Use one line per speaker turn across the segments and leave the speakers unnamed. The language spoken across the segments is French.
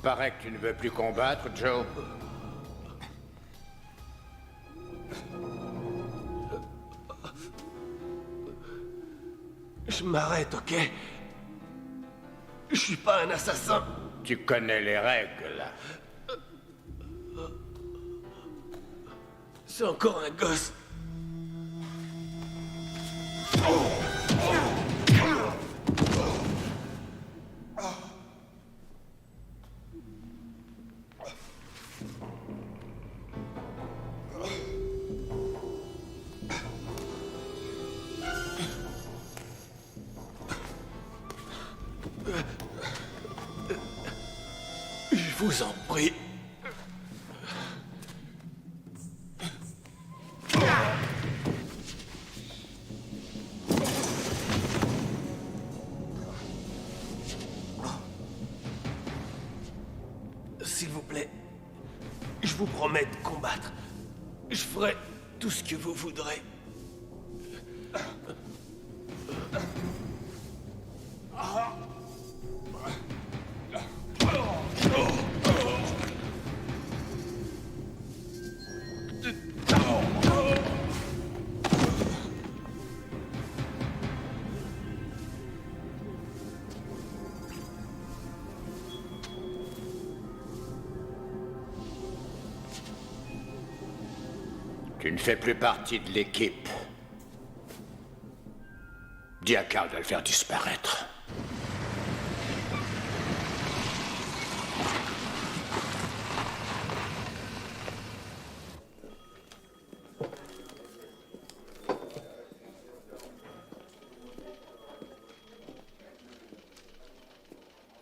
paraît que tu ne veux plus combattre, Joe.
Je m'arrête, ok? Je suis pas un assassin.
Tu connais les règles.
C'est encore un gosse. Je vous en prie. S'il vous plaît, je vous promets de combattre. Je ferai tout ce que vous voudrez.
Tu ne fais plus partie de l'équipe. Dis à Carl de le faire disparaître.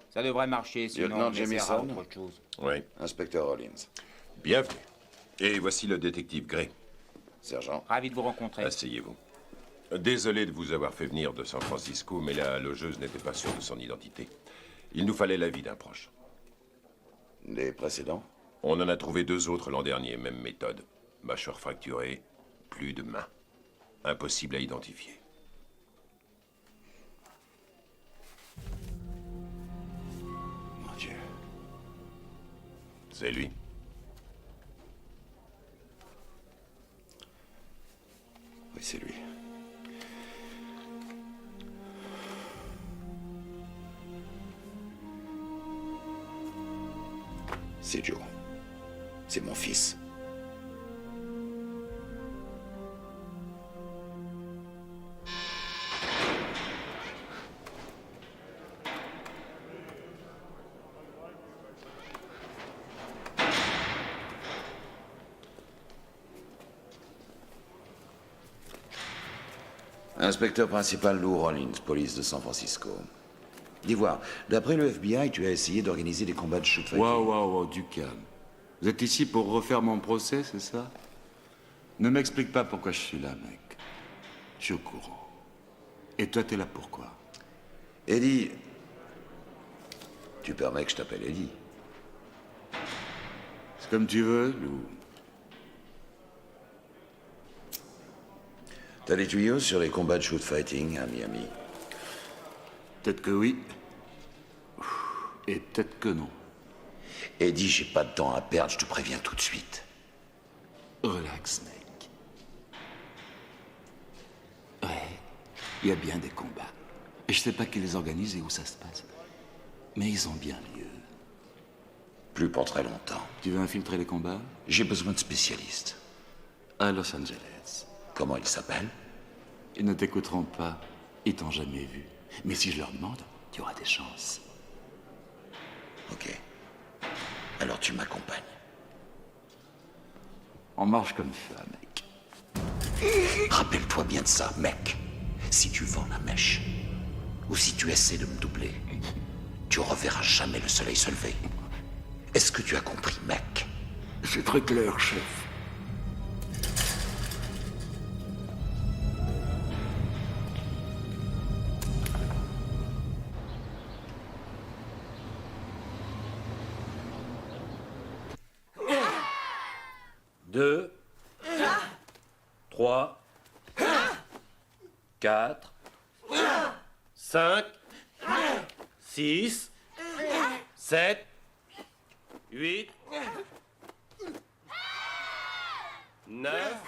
Ça devrait marcher, sinon
Lieutenant
on essaiera
Jamison.
autre chose.
Oui.
Inspecteur Rollins.
Bienvenue. Et voici le détective Gray.
Sergent.
Ravi de vous rencontrer.
Asseyez-vous. Désolé de vous avoir fait venir de San Francisco, mais la logeuse n'était pas sûre de son identité. Il nous fallait l'avis d'un proche.
Les précédents?
On en a trouvé 2 autres l'an dernier, même méthode. Mâchoire fracturée, plus de main. Impossible à identifier.
Mon Dieu.
C'est lui.
Oui, c'est lui. C'est Joe. C'est mon fils. Inspecteur principal Lou Rollins, police de San Francisco. Dis voir, d'après le FBI, tu as essayé d'organiser des combats de shoot fighting.
Wow, du calme. Vous êtes ici pour refaire mon procès, c'est ça? Ne m'explique pas pourquoi je suis là, mec. Je suis au courant. Et toi, t'es là pourquoi?
Eddie. Tu permets que je t'appelle Eddie?
C'est comme tu veux, Lou.
T'as des tuyaux sur les combats de shoot fighting à Miami?
Peut-être que oui. Et peut-être que non.
Eddie, j'ai pas de temps à perdre, je te préviens tout de suite.
Relax, mec. Ouais, il y a bien des combats. Et je sais pas qui les organise et où ça se passe. Mais ils ont bien lieu.
Plus pour très longtemps.
Tu veux infiltrer les combats?
J'ai besoin de spécialistes.
À Los Angeles.
Comment ils s'appellent?
Ils ne t'écouteront pas. Ils t'ont jamais vu. Mais si je leur demande, tu auras des chances.
Ok. Alors tu m'accompagnes.
On marche comme ça, mec.
Rappelle-toi bien de ça, mec. Si tu vends la mèche, ou si tu essaies de me doubler, tu reverras jamais le soleil se lever. Est-ce que tu as compris, mec?
C'est très clair, chef.
Deux, 3, 4, 5, 6, 7, 8, 9,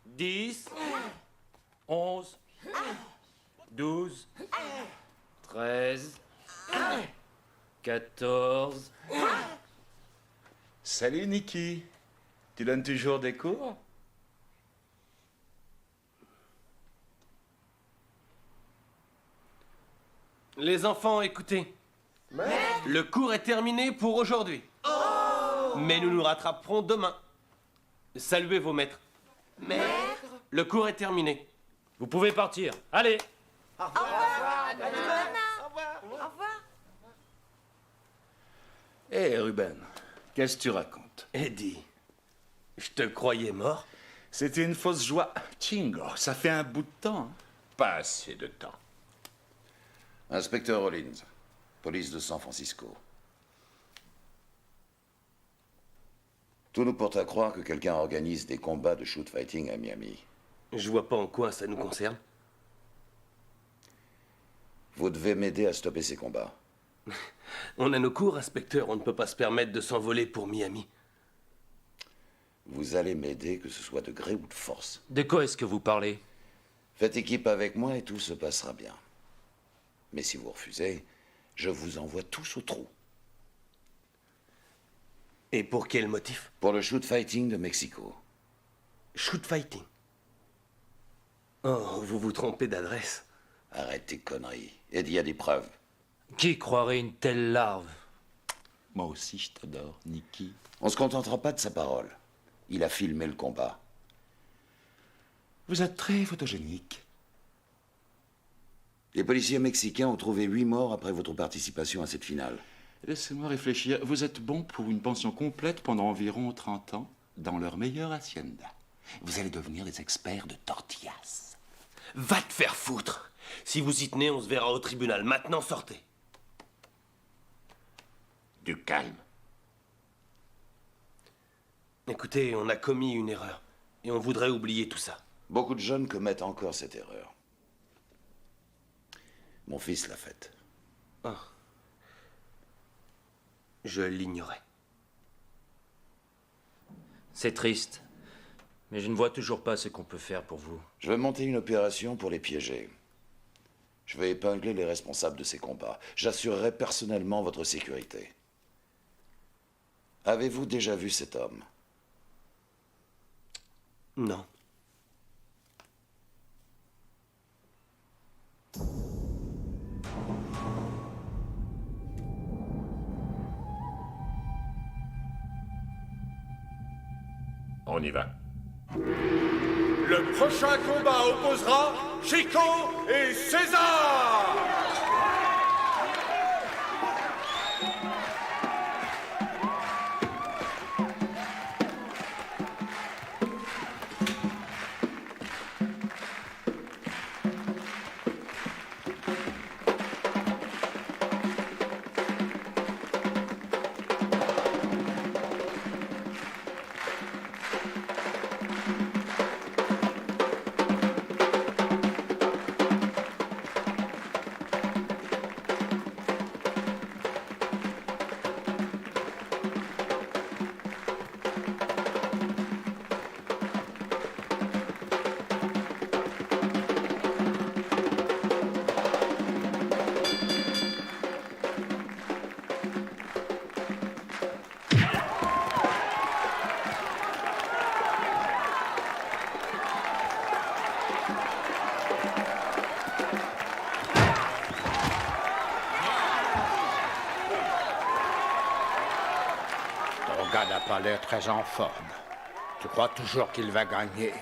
10, 11, 12, 13, 14.
Salut, Nikki. Tu donnes toujours des cours?
Les enfants, écoutez. Le cours est terminé pour aujourd'hui. Mais nous nous rattraperons demain. Saluez vos maîtres. Maître. Le cours est terminé.
Vous pouvez partir. Allez.
Hé, Ruben, qu'est-ce que tu racontes?
Eddie, je te croyais mort.
C'était une fausse joie. Chingo, ça fait un bout de temps. Hein.
Pas assez de temps.
Inspecteur Rollins, police de San Francisco. Tout nous porte à croire que quelqu'un organise des combats de shoot fighting à Miami.
Je vois pas en quoi ça nous concerne.
Vous devez m'aider à stopper ces combats.
On a nos cours, inspecteur. On ne peut pas se permettre de s'envoler pour Miami.
Vous allez m'aider, que ce soit de gré ou de force.
De quoi est-ce que vous parlez?
Faites équipe avec moi et tout se passera bien. Mais si vous refusez, je vous envoie tous au trou.
Et pour quel motif?
Pour le shoot fighting de Mexico.
Shoot fighting. Oh, vous vous trompez d'adresse.
Arrête tes conneries. Eddie a des preuves.
Qui croirait une telle larve?
Moi aussi, je t'adore, Nikki.
On se contentera pas de sa parole. Il a filmé le combat.
Vous êtes très photogénique.
Les policiers mexicains ont trouvé 8 morts après votre participation à cette finale.
Laissez-moi réfléchir. Vous êtes bon pour une pension complète pendant environ 30 ans dans leur meilleure hacienda. Vous allez devenir des experts de tortillas.
Va te faire foutre. Si vous y tenez, on se verra au tribunal. Maintenant, sortez.
Du calme.
Écoutez, on a commis une erreur. Et on voudrait oublier tout ça.
Beaucoup de jeunes commettent encore cette erreur. Mon fils l'a faite.
Je l'ignorais.
C'est triste. Mais je ne vois toujours pas ce qu'on peut faire pour vous.
Je vais monter une opération pour les piéger. Je vais épingler les responsables de ces combats. J'assurerai personnellement votre sécurité. Avez-vous déjà vu cet homme?
Non.
On y va.
Le prochain combat opposera Chico et César! Ton gars n'a pas l'air très en forme. Tu crois toujours qu'il va gagner?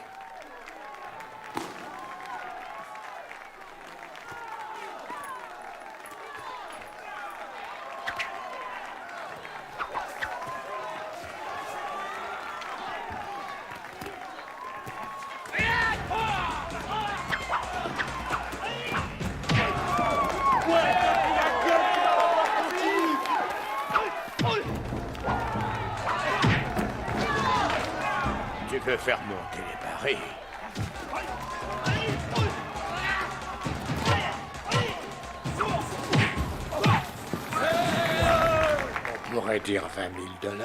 Tu veux faire monter les barils? On pourrait pourrait dire 20 000 $.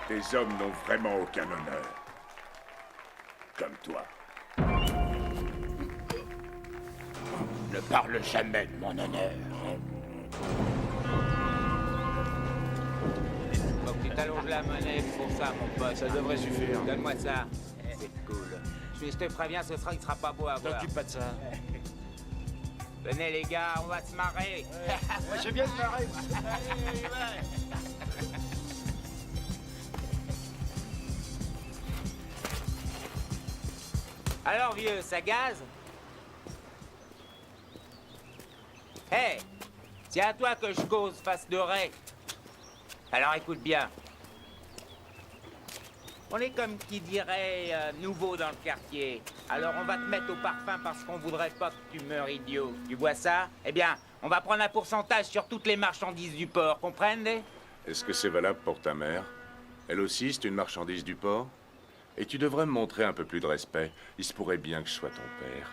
Les hommes n'ont vraiment aucun honneur. Comme toi.
Ne parle jamais de mon honneur.
Faut que tu t'allonges la monnaie pour ça, mon pote. Ça devrait suffire. Donne-moi ça. C'est cool. Je te préviens, il sera pas beau à voir.
T'occupe pas de ça.
Venez les gars, on va se marrer.
J'ai bien de marrer.
Alors vieux, ça gaze? Hé, c'est à toi que je cause, face dorée. Alors écoute bien. On est comme qui dirait nouveau dans le quartier. Alors on va te mettre au parfum parce qu'on voudrait pas que tu meurs idiot. Tu vois ça? Eh bien, on va prendre un pourcentage sur toutes les marchandises du port, comprenez?
Est-ce que c'est valable pour ta mère? Elle aussi, c'est une marchandise du port? Et tu devrais me montrer un peu plus de respect. Il se pourrait bien que je sois ton père.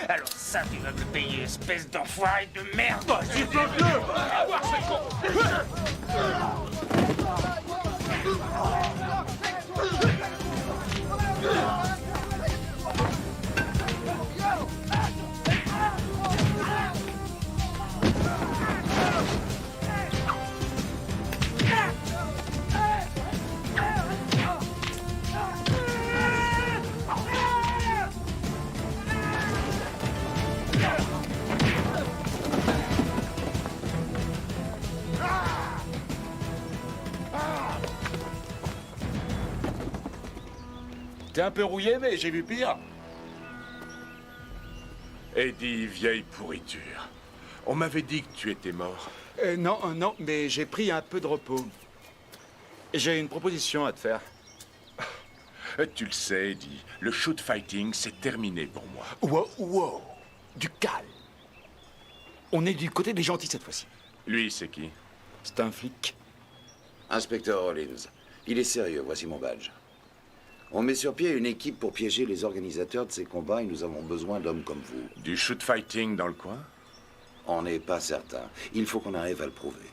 Alors ça, tu vas me payer, espèce d'enfoiré de merde!
T'es un peu rouillé, mais j'ai vu pire.
Eddie, vieille pourriture. On m'avait dit que tu étais mort.
Non, mais j'ai pris un peu de repos. J'ai une proposition à te faire.
Tu le sais, Eddie, le shoot fighting, c'est terminé pour moi.
Wow, du calme. On est du côté des gentils cette fois-ci.
Lui, c'est qui?
C'est un flic.
Inspecteur Rollins, il est sérieux, voici mon badge. On met sur pied une équipe pour piéger les organisateurs de ces combats et nous avons besoin d'hommes comme vous.
Du shoot fighting dans le coin?
On n'est pas certain. Il faut qu'on arrive à le prouver.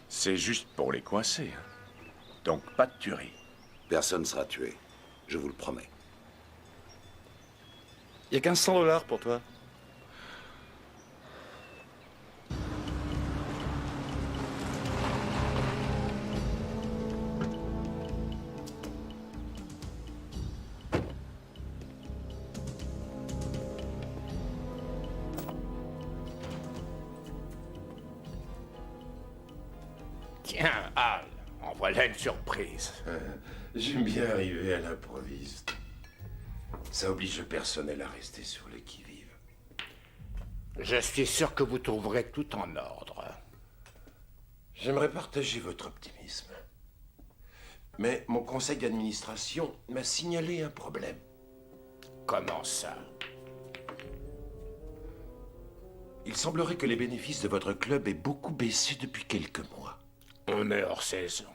C'est juste pour les coincer. Hein. Donc pas de tuerie.
Personne ne sera tué. Je vous le promets.
Il y a 1500 $ pour toi.
Tiens, Hal, en voilà une surprise.
J'aime bien arriver à l'improviste. Ça oblige le personnel à rester sur le qui-vive.
Je suis sûr que vous trouverez tout en ordre.
J'aimerais partager votre optimisme. Mais mon conseil d'administration m'a signalé un problème.
Comment ça?
Il semblerait que les bénéfices de votre club aient beaucoup baissé depuis quelques mois.
On est hors saison.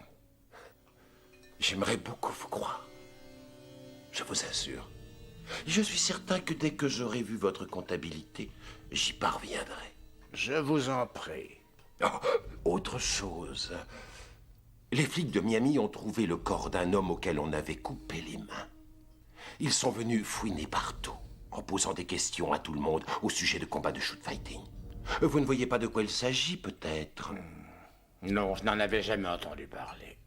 J'aimerais beaucoup vous croire. Je vous assure. Je suis certain que dès que j'aurai vu votre comptabilité, j'y parviendrai.
Je vous en prie.
Oh, autre chose. Les flics de Miami ont trouvé le corps d'un homme auquel on avait coupé les mains. Ils sont venus fouiner partout, en posant des questions à tout le monde au sujet de combats de shoot-fighting. Vous ne voyez pas de quoi il s'agit, peut-être?
Non, je n'en avais jamais entendu parler.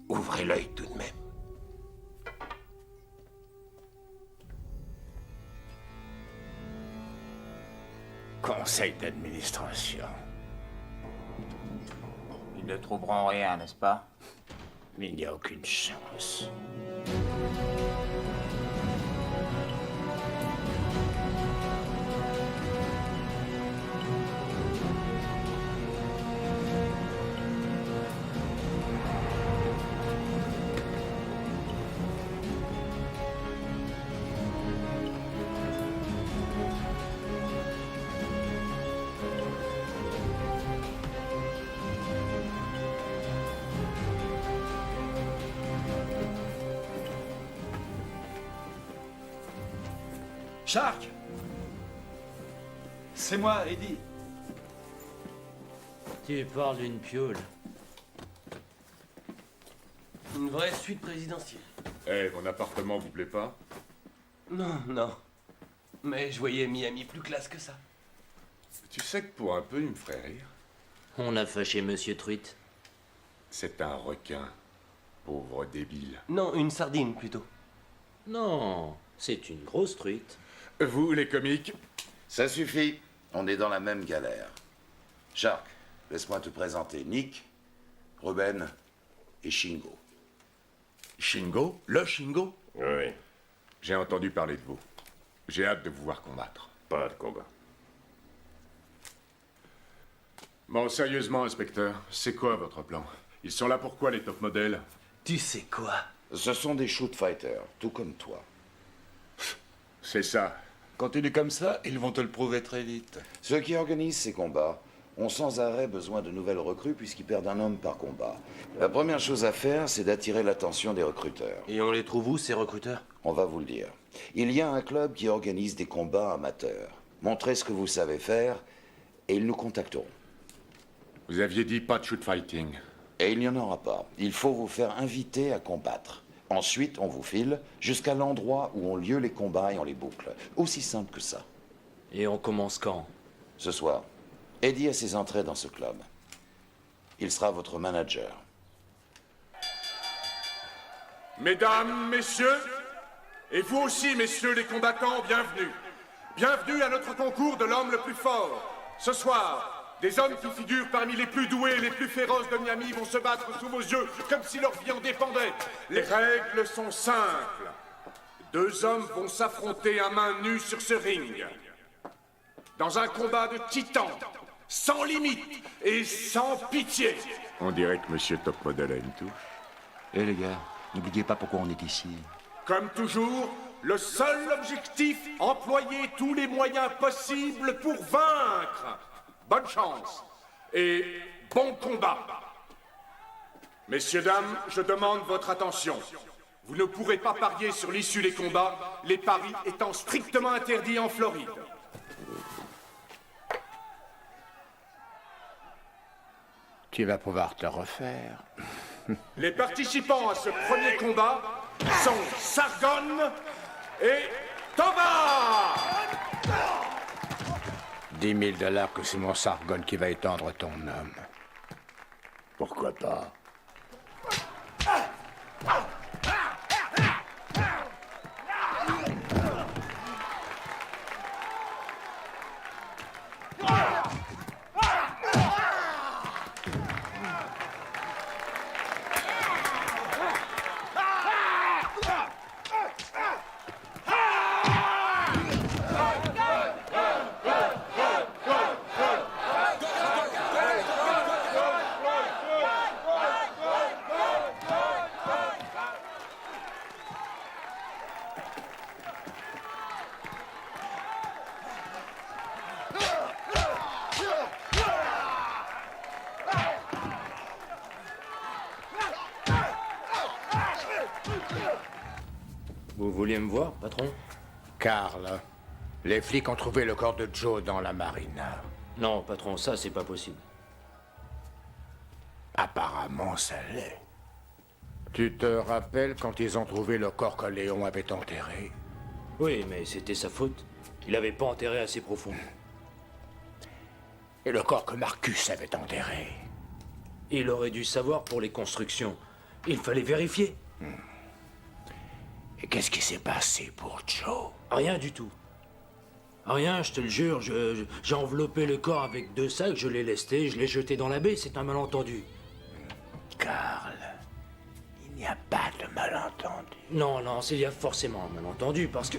Ouvrez l'œil tout de même.
Conseil d'administration.
Ils ne trouveront rien, n'est-ce pas?
Il n'y a aucune chance.
Shark! C'est moi, Eddie.
Tu parles d'une piole.
Une vraie suite présidentielle.
Eh, mon appartement vous plaît pas?
Non, non. Mais je voyais Miami plus classe que ça.
Tu sais que pour un peu, il me ferait rire.
On a fâché Monsieur Truite.
C'est un requin. Pauvre débile.
Non, une sardine plutôt.
Non, c'est une grosse truite.
Vous, les comiques?
Ça suffit. On est dans la même galère. Shark, laisse-moi te présenter Nick, Ruben et Shingo.
Shingo? Le Shingo?
Oui,
J'ai entendu parler de vous. J'ai hâte de vous voir combattre.
pas de combat.
Bon, sérieusement, inspecteur, c'est quoi votre plan? Ils sont là pourquoi, les top modèles?
Tu sais quoi?
Ce sont des shoot fighters, tout comme toi.
C'est ça.
Continue comme ça, ils vont te le prouver très vite.
Ceux qui organisent ces combats ont sans arrêt besoin de nouvelles recrues puisqu'ils perdent un homme par combat. La première chose à faire, c'est d'attirer l'attention des recruteurs.
Et on les trouve où, ces recruteurs?
On va vous le dire. Il y a un club qui organise des combats amateurs. Montrez ce que vous savez faire et ils nous contacteront.
Vous aviez dit pas de shoot fighting.
Et il n'y en aura pas. Il faut vous faire inviter à combattre. Ensuite, on vous file jusqu'à l'endroit où ont lieu les combats et on les boucle. Aussi simple que ça.
Et on commence quand?
Ce soir, Eddie a ses entrées dans ce club. Il sera votre manager.
Mesdames, messieurs, et vous aussi, messieurs les combattants, bienvenue. Bienvenue à notre concours de l'homme le plus fort. Ce soir, des hommes qui figurent parmi les plus doués et les plus féroces de Miami vont se battre sous vos yeux comme si leur vie en dépendait. Les règles sont simples. 2 hommes vont s'affronter à main nue sur ce ring. Dans un combat de titans, sans limite et sans pitié. On dirait que Monsieur Top Model a une touche.
Eh les gars, n'oubliez pas pourquoi on est ici.
Comme toujours, le seul objectif, employer tous les moyens possibles pour vaincre. Bonne chance et bon combat. Messieurs, dames, je demande votre attention. Vous ne pourrez pas parier sur l'issue des combats, les paris étant strictement interdits en Floride.
Tu vas pouvoir te refaire.
Les participants à ce premier combat sont Sargon et Toba.
10 000 $ que c'est mon Sargon qui va étendre ton homme. Pourquoi pas?
vouliez me voir, patron?
Carl, les flics ont trouvé le corps de Joe dans la marine.
Non, patron, ça, c'est pas possible.
Apparemment, ça l'est. Tu te rappelles quand ils ont trouvé le corps que Léon avait enterré?
Oui, mais c'était sa faute. Il avait pas enterré assez profond.
Et le corps que Marcus avait enterré?
Il aurait dû savoir pour les constructions. Il fallait vérifier.
Et qu'est-ce qui s'est passé pour Joe?
Rien du tout. Rien, je te le jure. J'ai enveloppé le corps avec 2 sacs, je l'ai lesté, je l'ai jeté dans la baie. C'est un malentendu.
Carl, il n'y a pas de malentendu.
Non, non, il y a forcément un malentendu, parce que...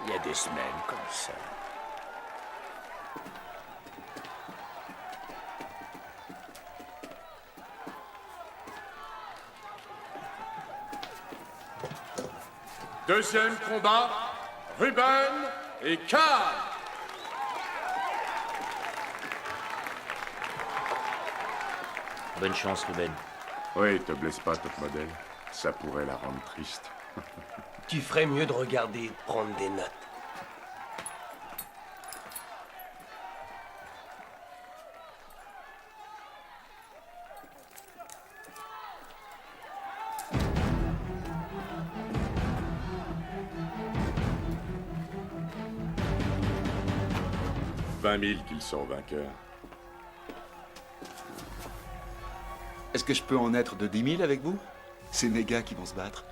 Il y a des semaines comme ça.
Deuxième combat, Ruben et Carl.
Bonne chance, Ruben.
Oui, te blesse pas, top modèle. Ça pourrait la rendre triste.
Tu ferais mieux de regarder et de prendre des notes. «
20 000 qu'ils sont vainqueurs.
Est-ce que je peux en être de 10 000 avec vous? C'est mes gars qui vont se battre.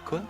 Quoi?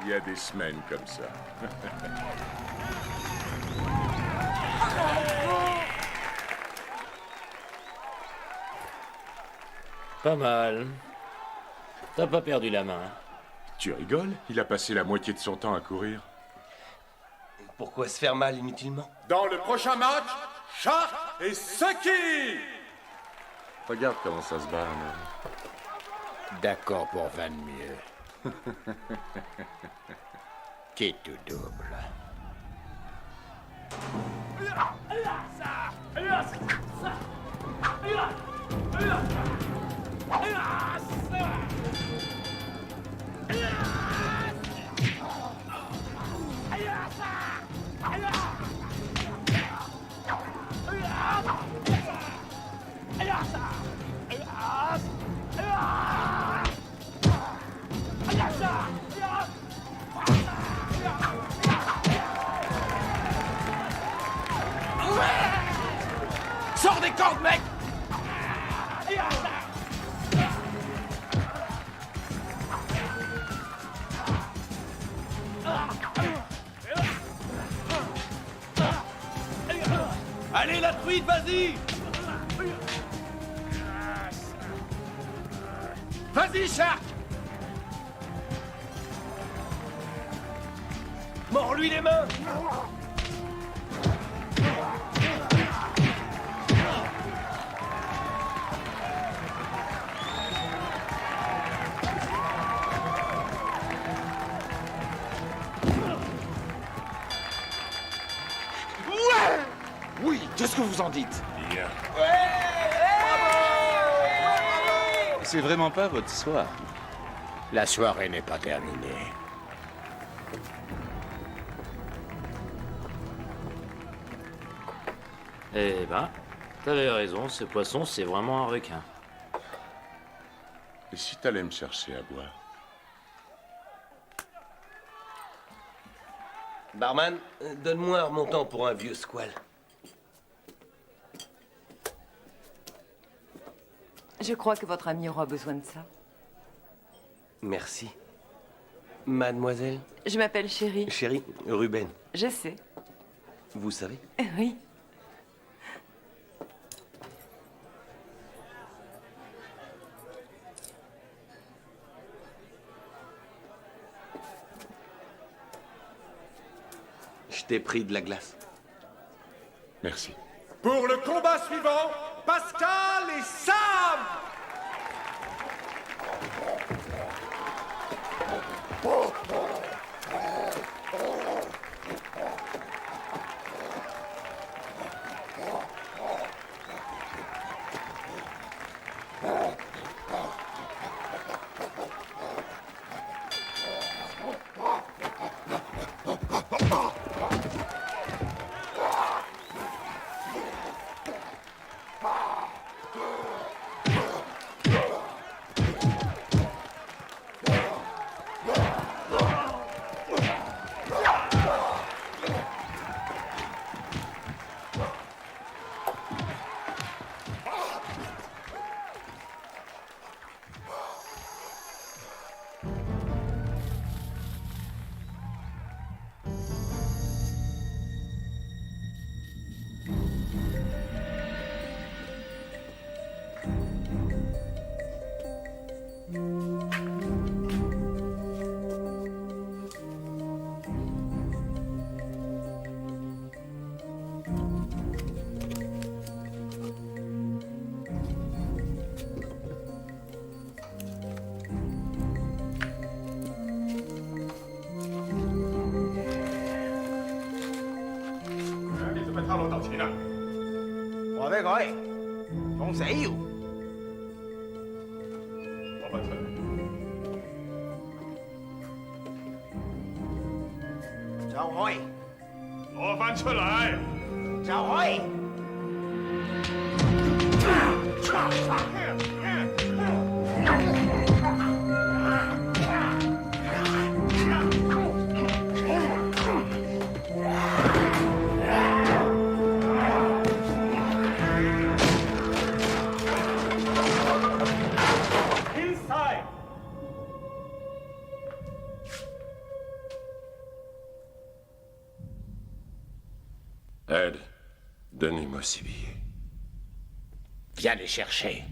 Il y a des semaines comme ça.
Pas mal. T'as pas perdu la main.
Tu rigoles? Il a passé la moitié de son temps à courir.
Pourquoi se faire mal inutilement?
Dans le prochain match, Shark et Sucky!
Regarde comment ça se barre, là.
D'accord pour 20 mieux. Qui tout double.
Sors des cordes, mec! Allez, la truite, vas-y! Vas-y, Shark! Mords-lui les mains!
Oui, qu'est-ce que vous en dites?
Bien.
C'est vraiment pas votre soir.
La soirée n'est pas terminée.
Eh ben, t'avais raison, ce poisson, c'est vraiment un requin.
Et si t'allais me chercher à boire?
Barman, donne-moi un remontant pour un vieux squal.
Je crois que votre ami aura besoin de ça.
Merci. Mademoiselle?
Je m'appelle Chérie.
Chérie, Ruben.
Je sais.
Vous savez?
Oui.
Je t'ai pris de la glace.
Merci. Pour le combat suivant, Pascal et Sam!
Ed, donnez-moi ces billets.
Viens les chercher.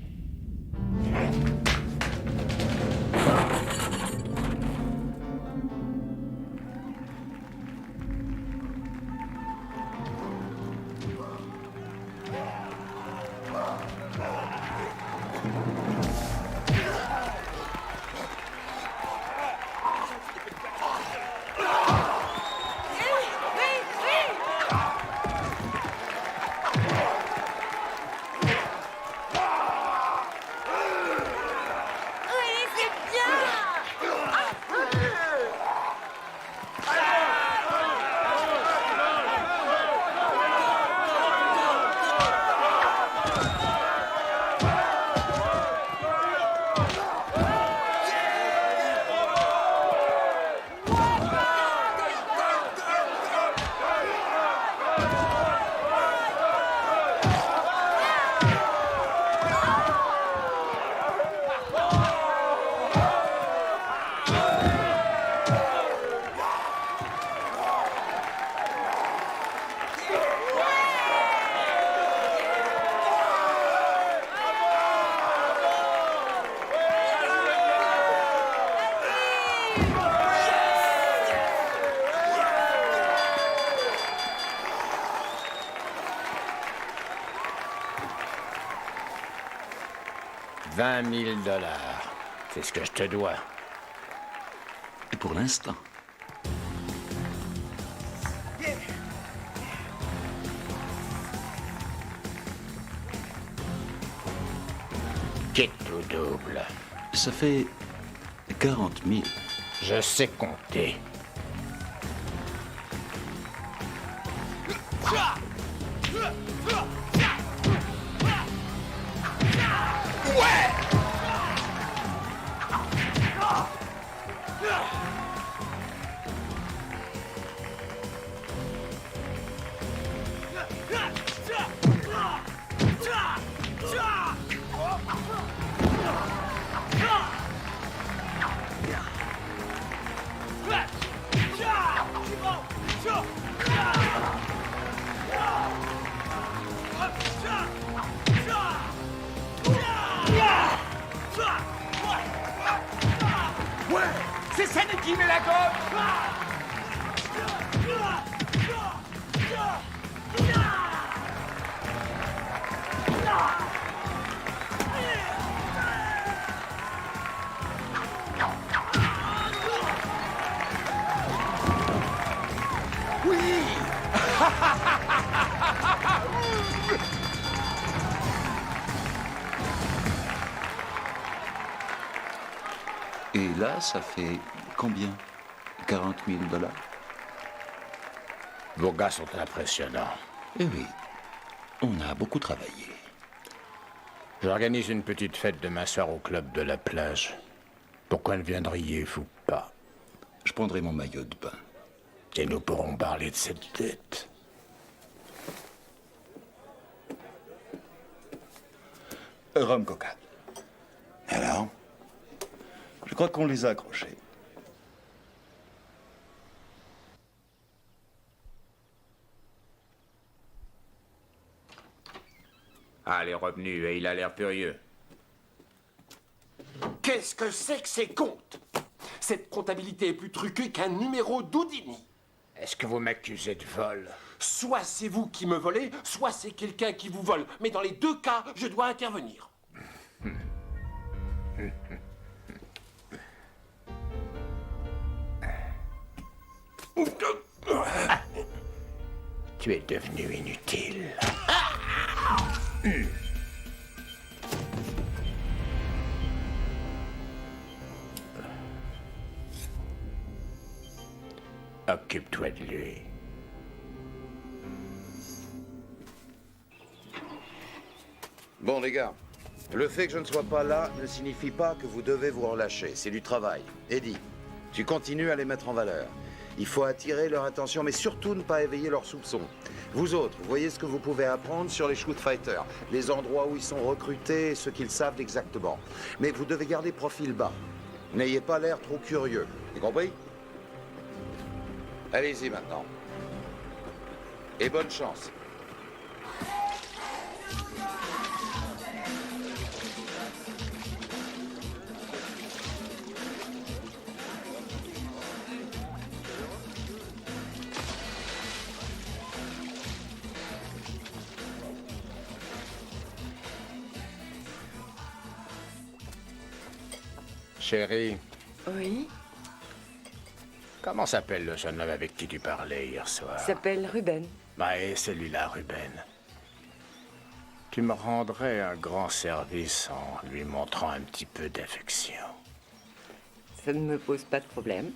20 000 $. C'est ce que je te dois.
Et pour l'instant.
Quitte ou double.
Ça fait 40 000.
Je sais compter.
C'est ça qui met la gomme.
Et là, ça fait combien? 40 000 $?
Vos gars sont impressionnants.
Eh oui, on a beaucoup travaillé.
J'organise une petite fête demain soir au club de la plage. Pourquoi ne viendriez-vous pas?
Je prendrai mon maillot de bain.
Et nous pourrons parler de cette dette.
Rhum coca.
Alors?
Je crois qu'on les a accrochés.
Ah, il est revenu et il a l'air furieux.
Qu'est-ce que c'est que ces comptes? Cette comptabilité est plus truquée qu'un numéro d'Houdini.
Est-ce que vous m'accusez de vol?
Soit c'est vous qui me volez, soit c'est quelqu'un qui vous vole. Mais dans les deux cas, je dois intervenir.
Tu es devenu inutile. Occupe-toi de lui.
Bon, les gars, le fait que je ne sois pas là ne signifie pas que vous devez vous relâcher. C'est du travail. Eddie, tu continues à les mettre en valeur. Il faut attirer leur attention, mais surtout ne pas éveiller leurs soupçons. Vous autres, vous voyez ce que vous pouvez apprendre sur les shoot fighters, les endroits où ils sont recrutés et ce qu'ils savent exactement. Mais vous devez garder profil bas. N'ayez pas l'air trop curieux. Vous compris? Allez-y maintenant. Et bonne chance.
Chérie,
Oui,
comment s'appelle le jeune homme avec qui tu parlais hier soir?
il s'appelle Ruben.
Bah, et celui-là, Ruben. Tu me rendrais un grand service en lui montrant un petit peu d'affection.
Ça ne me pose pas de problème.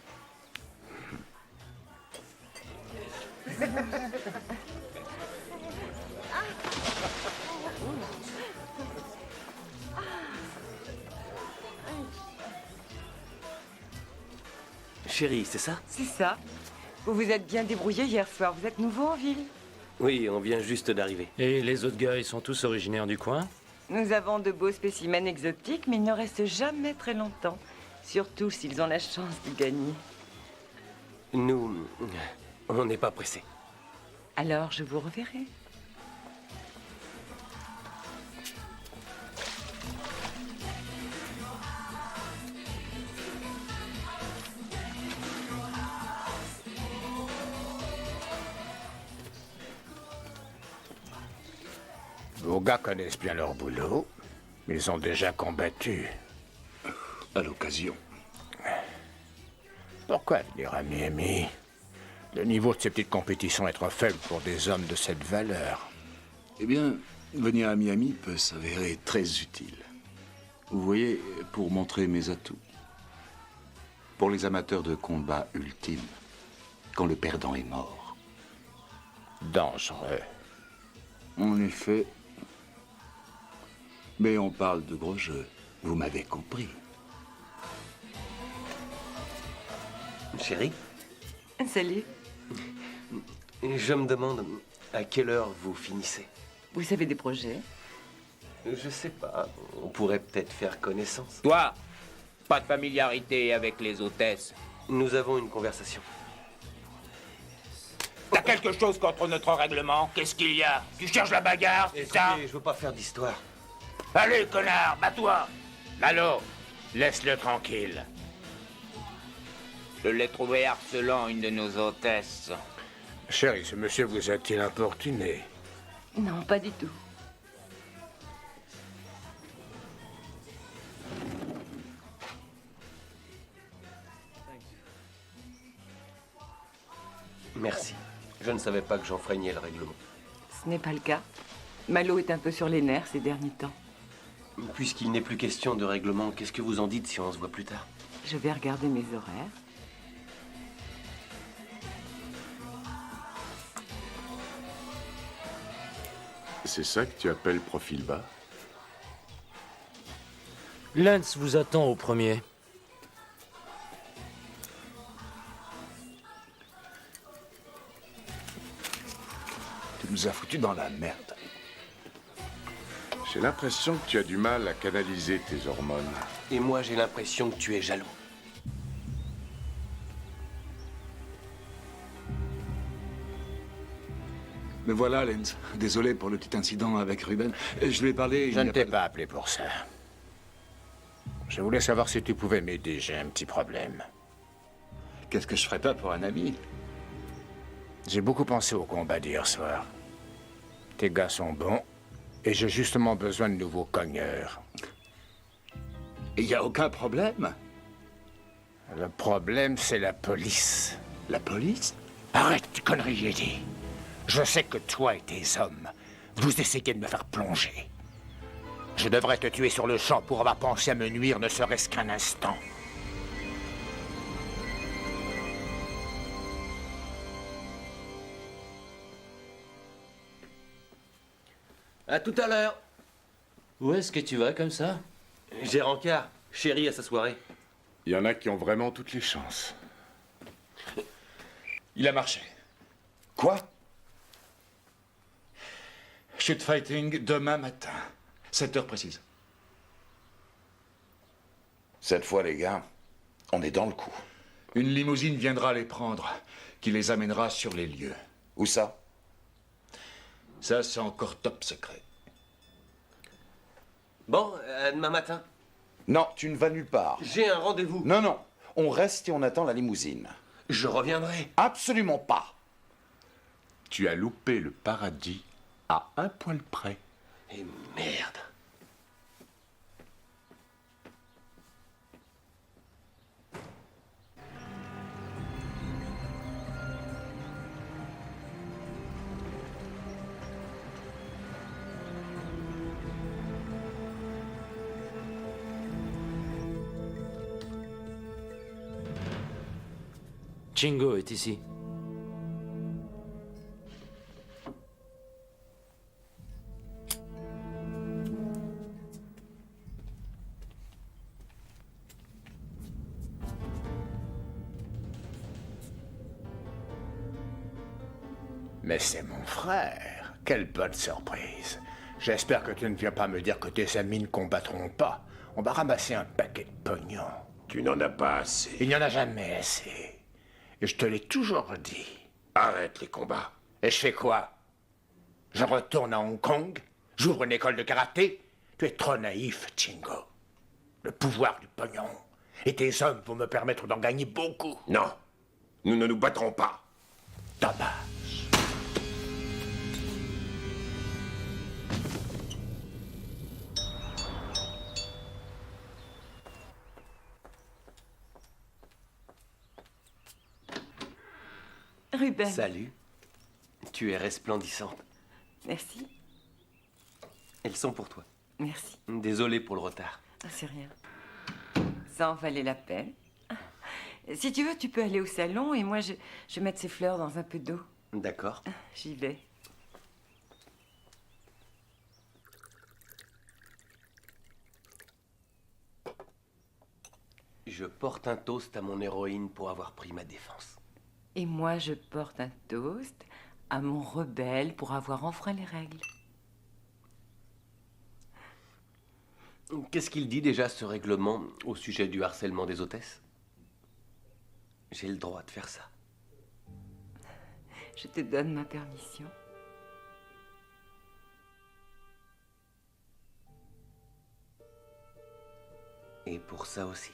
Chérie, c'est ça?
C'est ça. Vous vous êtes bien débrouillé hier soir. Vous êtes nouveau en ville.
Oui, on vient juste d'arriver.
Et les autres gars, ils sont tous originaires du coin?
Nous avons de beaux spécimens exotiques, mais ils ne restent jamais très longtemps. Surtout s'ils ont la chance de gagner.
Nous, on n'est pas pressés.
Alors, je vous reverrai.
Vos gars connaissent bien leur boulot. Ils ont déjà combattu.
À l'occasion.
Pourquoi venir à Miami? Le niveau de ces petites compétitions est trop faible pour des hommes de cette valeur.
Eh bien, venir à Miami peut s'avérer très utile. Vous voyez, pour montrer mes atouts. Pour les amateurs de combat ultime, quand le perdant est mort.
Dangereux.
En effet. Mais on parle de gros jeux. Vous m'avez compris.
Chérie,
Salut.
je me demande à quelle heure vous finissez.
Vous avez des projets?
Je sais pas, on pourrait peut-être faire connaissance.
Toi, pas de familiarité avec les hôtesses.
Nous avons une conversation.
T'as quelque chose contre notre règlement? Qu'est-ce qu'il y a? Tu cherches la bagarre, c'est ça?
Écoutez, je veux pas faire d'histoire.
Allez, connard, bats-toi!
Lalo, laisse-le tranquille.
Je l'ai trouvé harcelant une de nos hôtesses.
Chérie, ce monsieur vous a-t-il importuné?
Non, pas du tout.
Merci. Je ne savais pas que j'enfreignais le règlement.
Ce n'est pas le cas. Malo est un peu sur les nerfs ces derniers temps.
Puisqu'il n'est plus question de règlement, qu'est-ce que vous en dites si on se voit plus tard?
Je vais regarder mes horaires.
C'est ça que tu appelles profil bas?
Lance vous attend au premier.
Tu nous as foutus dans la merde.
J'ai l'impression que tu as du mal à canaliser tes hormones.
Et moi, j'ai l'impression que tu es jaloux.
Me voilà, Lenz. Désolé pour le petit incident avec Ruben. Je lui ai parlé...
Je ne t'ai pas appelé pour ça. Je voulais savoir si tu pouvais m'aider, j'ai un petit problème.
Qu'est-ce que je ferais pas pour un ami?
J'ai beaucoup pensé au combat d'hier soir. Tes gars sont bons, et j'ai justement besoin de nouveaux cogneurs.
Il n'y a aucun problème.
Le problème, c'est la police.
La police?
Arrête tes conneries, Eddie. Je sais que toi et tes hommes, vous essayez de me faire plonger. Je devrais te tuer sur le champ pour avoir pensé à me nuire ne serait-ce qu'un instant.
À tout à l'heure.
Où est-ce que tu vas comme ça?
J'ai rencard. Chérie à sa soirée.
Il y en a qui ont vraiment toutes les chances.
Il a marché.
Quoi? Shoot fighting demain matin. 7 heures précises.
Cette fois, les gars, on est dans le coup.
Une limousine viendra les prendre, qui les amènera sur les lieux.
Où ça?
Ça, c'est encore top secret.
Bon, à demain matin.
Non, tu ne vas nulle part.
J'ai un rendez-vous.
Non, non. On reste et on attend la limousine.
Je reviendrai.
Absolument pas.
Tu as loupé le paradis à un poil près.
Et merde.
Chingo est ici.
Mais c'est mon frère. Quelle bonne surprise. J'espère que tu ne viens pas me dire que tes amis ne combattront pas. On va ramasser un paquet de pognon.
Tu n'en as pas assez.
Il n'y en a jamais assez. Et je te l'ai toujours dit.
Arrête les combats.
Et je fais quoi? Je retourne à Hong Kong? J'ouvre une école de karaté? Tu es trop naïf, Chingo. Le pouvoir du pognon. Et tes hommes vont me permettre d'en gagner beaucoup.
Non, nous ne nous battrons pas.
Dommage.
Ruben.
Salut. Tu es resplendissante.
Merci.
Elles sont pour toi.
Merci.
Désolé pour le retard.
Ah, c'est rien. Ça en valait la peine. Si tu veux, tu peux aller au salon et moi, je vais mettre ces fleurs dans un peu d'eau.
D'accord.
J'y vais.
Je porte un toast à mon héroïne pour avoir pris ma défense.
Et moi, je porte un toast à mon rebelle pour avoir enfreint les règles.
Qu'est-ce qu'il dit déjà, ce règlement, au sujet du harcèlement des hôtesses? J'ai le droit de faire ça.
Je te donne ma permission.
Et pour ça aussi.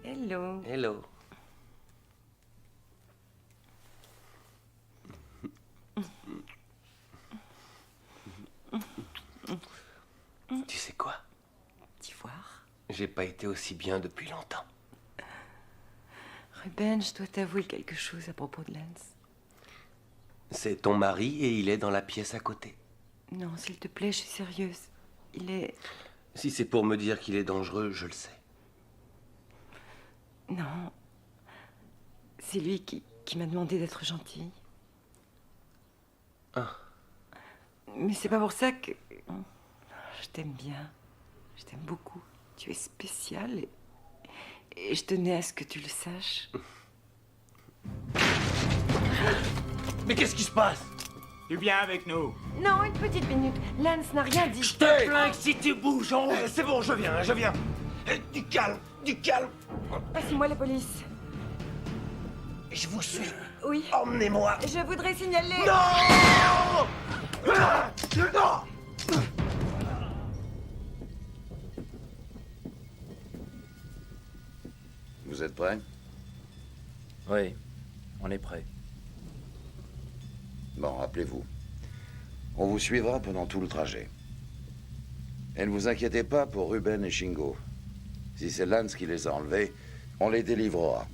Hello.
Hello. Tu sais quoi?
D'ivoire.
J'ai pas été aussi bien depuis longtemps.
Ruben, je dois t'avouer quelque chose à propos de Lance.
C'est ton mari et il est dans la pièce à côté.
Non, s'il te plaît, je suis sérieuse. Il est...
Si c'est pour me dire qu'il est dangereux, je le sais.
Non. C'est lui qui m'a demandé d'être gentille.
Ah.
Mais c'est pas pour ça que... Je t'aime bien. Je t'aime beaucoup. Tu es spécial et je tenais à ce que tu le saches.
Mais qu'est-ce qui se passe?
Tu viens avec nous.
Non, une petite minute. Lance n'a rien dit.
Je te plains si tu bouges en haut. C'est bon, je viens. Du calme, du calme.
Passe-moi la police.
Je vous suis.
Oui.
Emmenez-moi.
Je voudrais signaler...
Non! Ah! Non!
Vous êtes prêts?
Oui, on est prêt.
Bon, rappelez-vous. On vous suivra pendant tout le trajet. Et ne vous inquiétez pas pour Ruben et Shingo. Si c'est Lance qui les a enlevés, on les délivrera.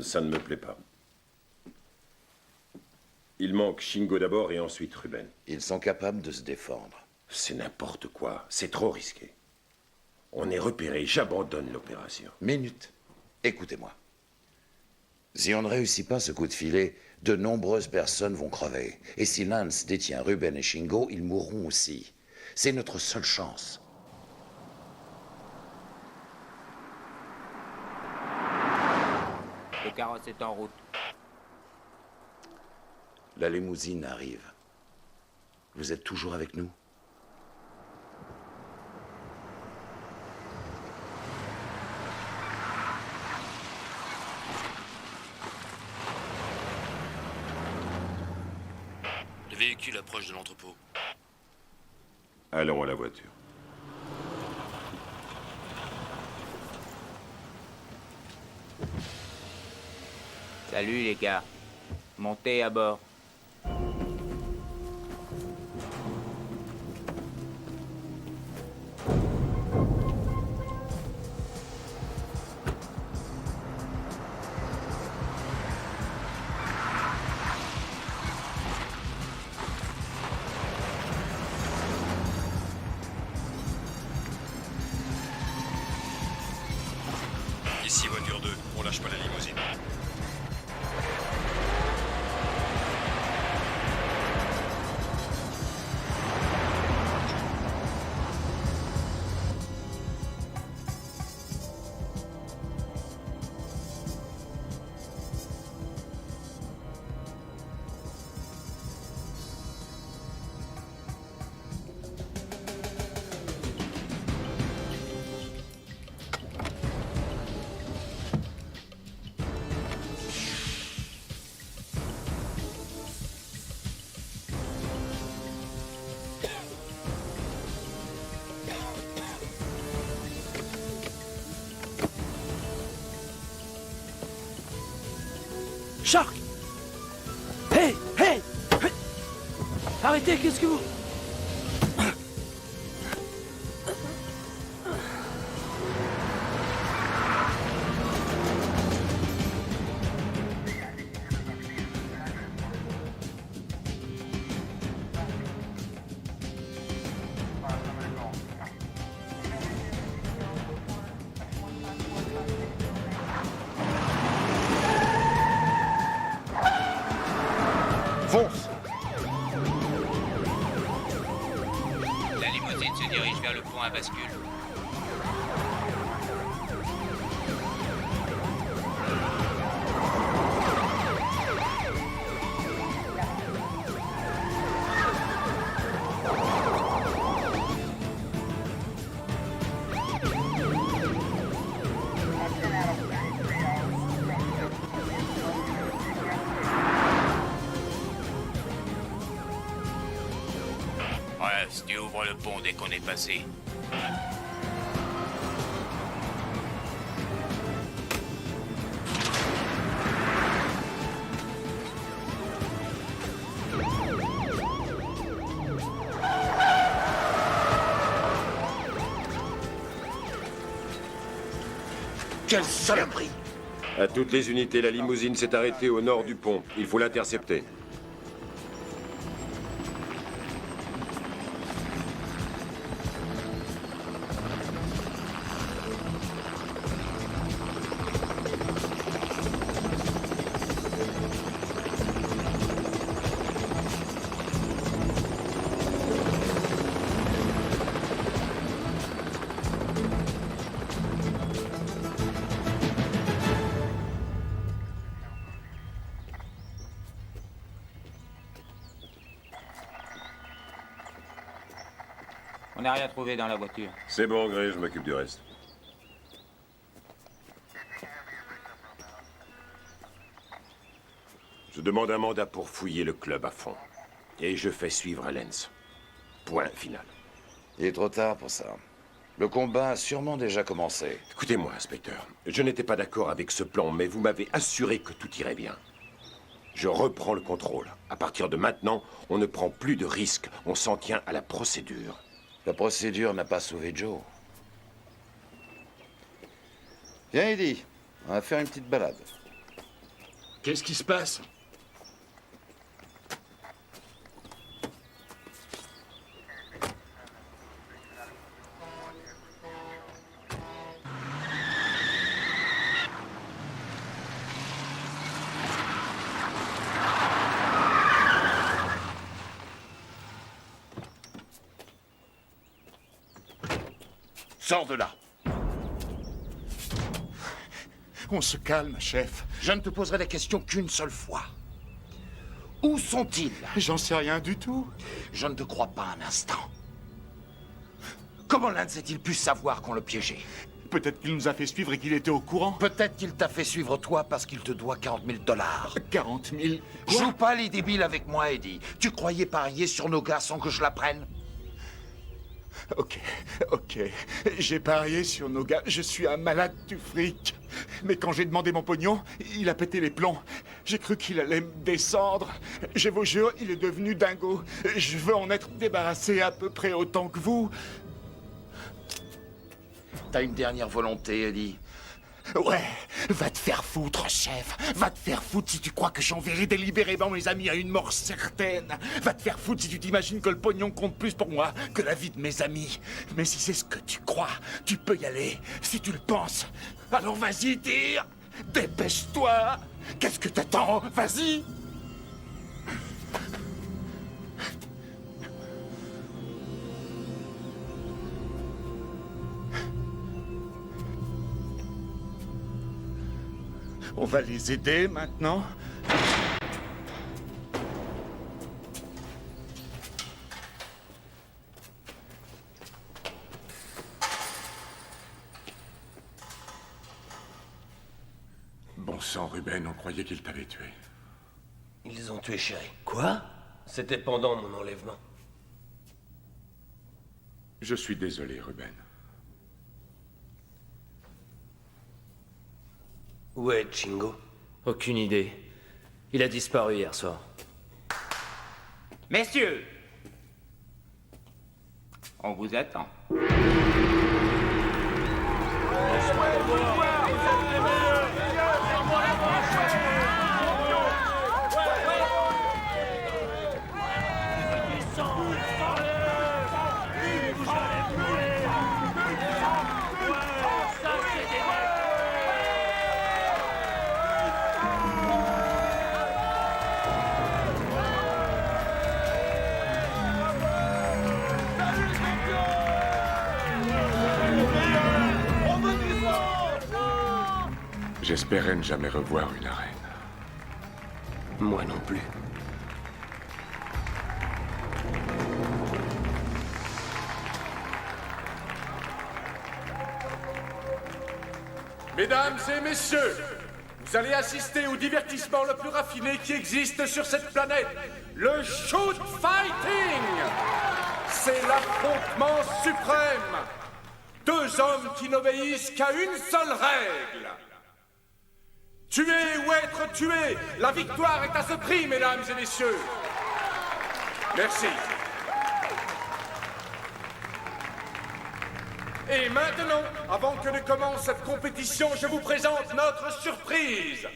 Ça ne me plaît pas. Il manque Shingo d'abord et ensuite Ruben.
Ils sont capables de se défendre.
C'est n'importe quoi. C'est trop risqué. On est repéré. J'abandonne l'opération.
Minute. Écoutez-moi. Si on ne réussit pas ce coup de filet, de nombreuses personnes vont crever. Et si Lance détient Ruben et Shingo, ils mourront aussi. C'est notre seule chance.
Le carrosse est en route.
La limousine arrive. Vous êtes toujours avec nous?
Le véhicule approche de l'entrepôt.
Allons à la voiture.
Salut les gars. Montez à bord.
Ici, voiture 2. On lâche pas la limousine.
Shark! Hey! Hey! Arrêtez, qu'est-ce que vous...
Fonce!
La limousine se dirige vers le pont à bascule.
Bref, tu ouvres le pont dès qu'on est passé.
Quelle saloperie!
À toutes les unités, la limousine s'est arrêtée au nord du pont. Il faut l'intercepter.
On n'a rien trouvé dans la voiture.
C'est bon, Gray, je m'occupe du reste. Je demande un mandat pour fouiller le club à fond. Et je fais suivre Lens. Point final.
Il est trop tard pour ça. Le combat a sûrement déjà commencé.
Écoutez-moi, inspecteur. Je n'étais pas d'accord avec ce plan, mais vous m'avez assuré que tout irait bien. Je reprends le contrôle. À partir de maintenant, on ne prend plus de risques. On s'en tient à la procédure.
La procédure n'a pas sauvé Joe. Viens, Eddie. On va faire une petite balade.
Qu'est-ce qui se passe?
Sors de là.
On se calme, chef.
Je ne te poserai la question qu'une seule fois. Où sont-ils?
J'en sais rien du tout.
Je ne te crois pas un instant. Comment l'un a-t-il pu savoir qu'on le piégeait?
Peut-être qu'il nous a fait suivre et qu'il était au courant.
Peut-être qu'il t'a fait suivre toi parce qu'il te doit 40 000 $.
40 000?
Joue pas les débiles avec moi, Eddie. Tu croyais parier sur nos gars sans que je l'apprenne?
Ok. J'ai parié sur nos gars. Je suis un malade du fric. Mais quand j'ai demandé mon pognon, il a pété les plombs. J'ai cru qu'il allait me descendre. Je vous jure, il est devenu dingo. Je veux en être débarrassé à peu près autant que vous.
T'as une dernière volonté, Eddie?
Ouais, va te faire foutre, chef. Va te faire foutre si tu crois que j'enverrai délibérément mes amis à une mort certaine. Va te faire foutre si tu t'imagines que le pognon compte plus pour moi que la vie de mes amis. Mais si c'est ce que tu crois, tu peux y aller. Si tu le penses, alors vas-y, tire. Dépêche-toi. Qu'est-ce que t'attends? Vas-y. On va les aider maintenant.
Bon sang, Ruben, on croyait qu'ils t'avaient tué.
Ils ont tué Chéri.
Quoi?
C'était pendant mon enlèvement.
Je suis désolé, Ruben.
Où est Chingo?
Aucune idée.
Il a disparu hier soir.
Messieurs, on vous attend.
J'espérais ne jamais revoir une arène.
Moi non plus.
Mesdames et messieurs, vous allez assister au divertissement le plus raffiné qui existe sur cette planète, le shoot fighting. C'est l'affrontement suprême. Deux hommes qui n'obéissent qu'à une seule règle. Tuer ou être tué, la victoire est à ce prix, mesdames et messieurs. Merci. Et maintenant, avant que ne commence cette compétition, je vous présente notre surprise.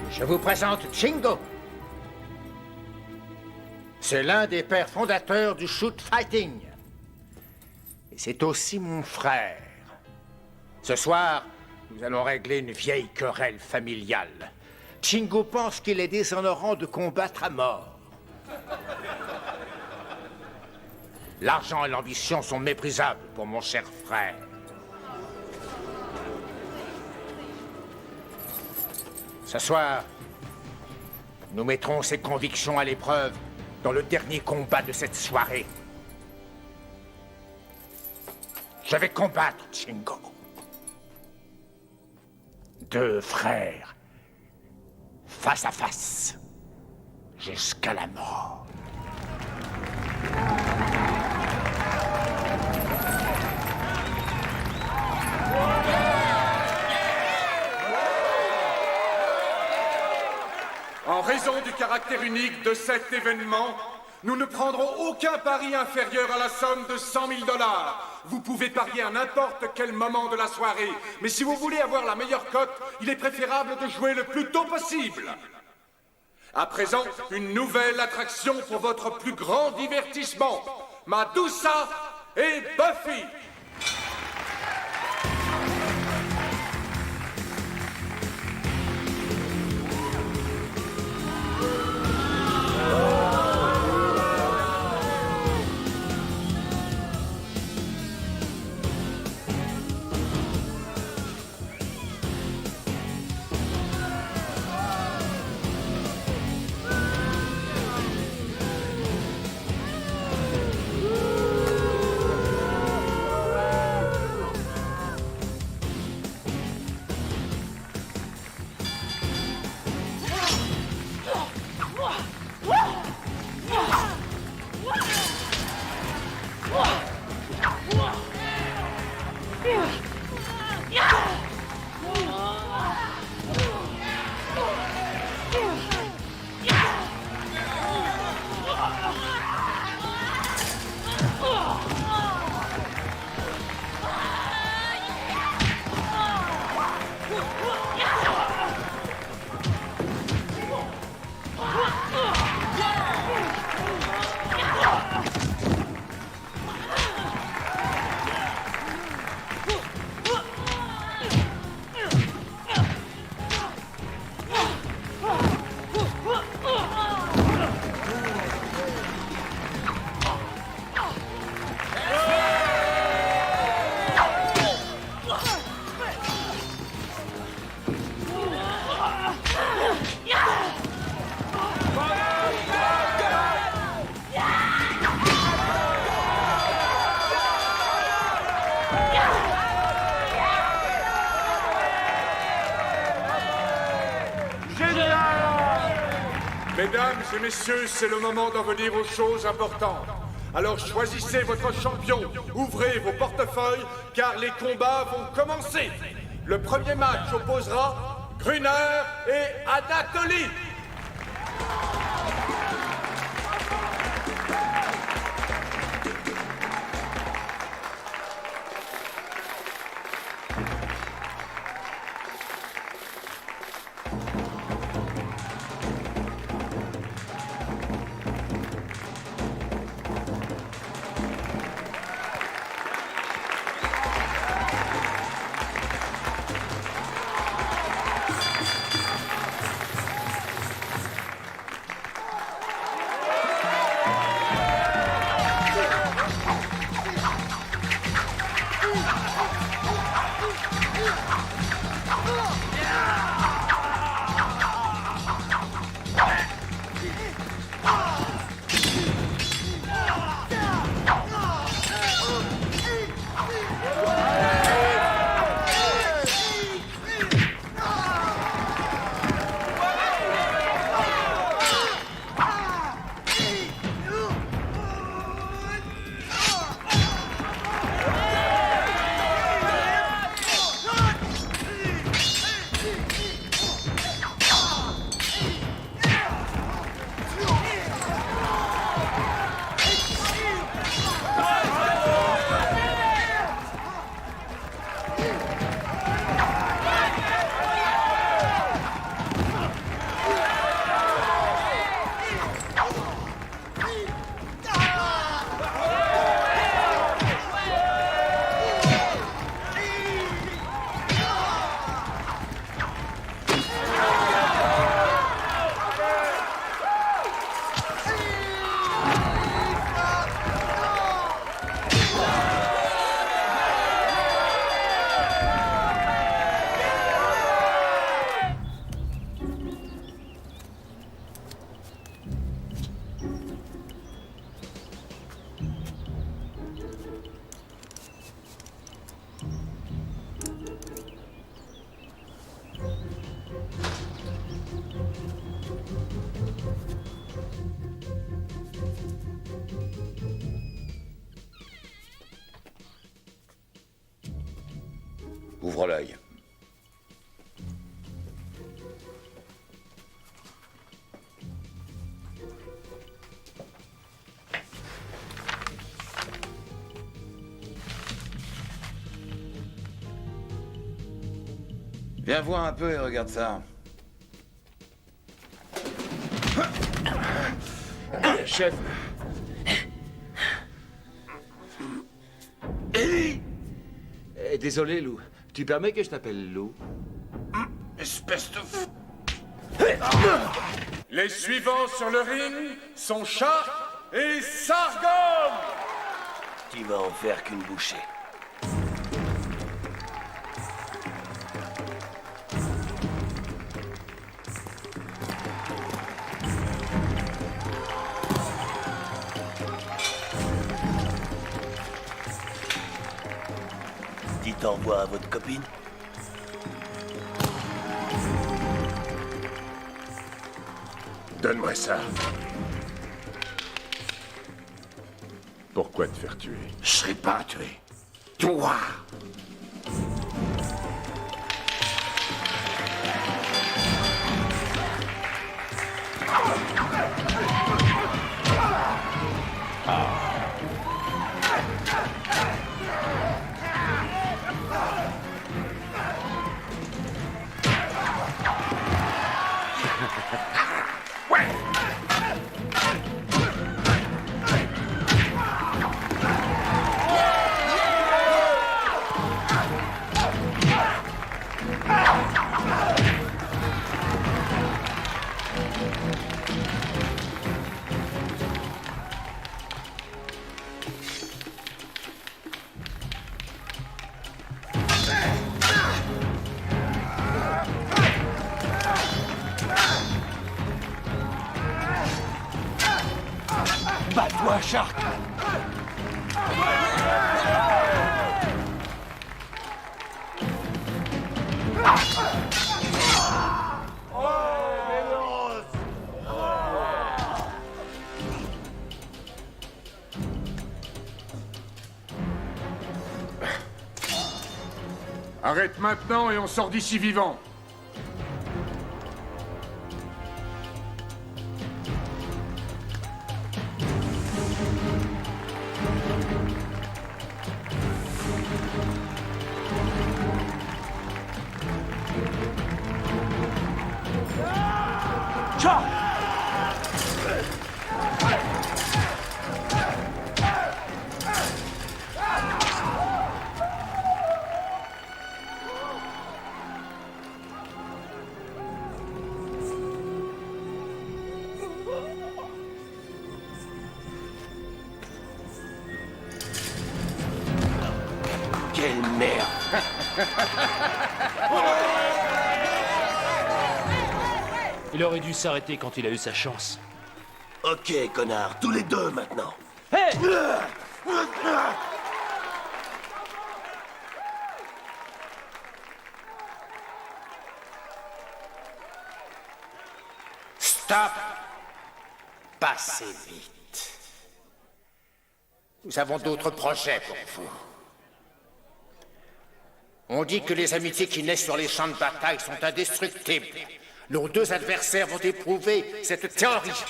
Je vous présente Chingo. C'est l'un des pères fondateurs du shoot fighting. Et c'est aussi mon frère. Ce soir, nous allons régler une vieille querelle familiale. Chingo pense qu'il est déshonorant de combattre à mort. L'argent et l'ambition sont méprisables pour mon cher frère. Ce soir, nous mettrons ses convictions à l'épreuve dans le dernier combat de cette soirée. Je vais combattre Chingo. Deux frères, face à face, jusqu'à la mort.
En raison du caractère unique de cet événement, nous ne prendrons aucun pari inférieur à la somme de 100 000 $. Vous pouvez parier à n'importe quel moment de la soirée, mais si vous voulez avoir la meilleure cote, il est préférable de jouer le plus tôt possible. À présent, une nouvelle attraction pour votre plus grand divertissement. Medusa et Buffy. Mesdames et messieurs, c'est le moment d'en venir aux choses importantes. Alors choisissez votre champion, ouvrez vos portefeuilles, car les combats vont commencer. Le premier match opposera Gruner et Anatoly.
Ouvre l'œil. Viens voir un peu et regarde ça.
Chef. Désolé, Lou. Tu permets que je t'appelle Lou?
Espèce de fou. Les suivants sur le ring sont Chat et Sargon.
Tu vas en faire qu'une bouchée. Dites au revoir à votre copine.
Donne-moi ça. Pourquoi te faire tuer?
Je serai pas tué. Toi!
Bats-toi, Shark!
Arrête maintenant et on sort d'ici vivant.
Quelle merde!
Il aurait dû s'arrêter quand il a eu sa chance.
Ok, connard, tous les deux maintenant.
Hey!
Stop! Passez vite. Nous avons d'autres projets pour vous. On dit que les amitiés qui naissent sur les champs de bataille sont indestructibles. Nos deux adversaires vont éprouver cette théorie.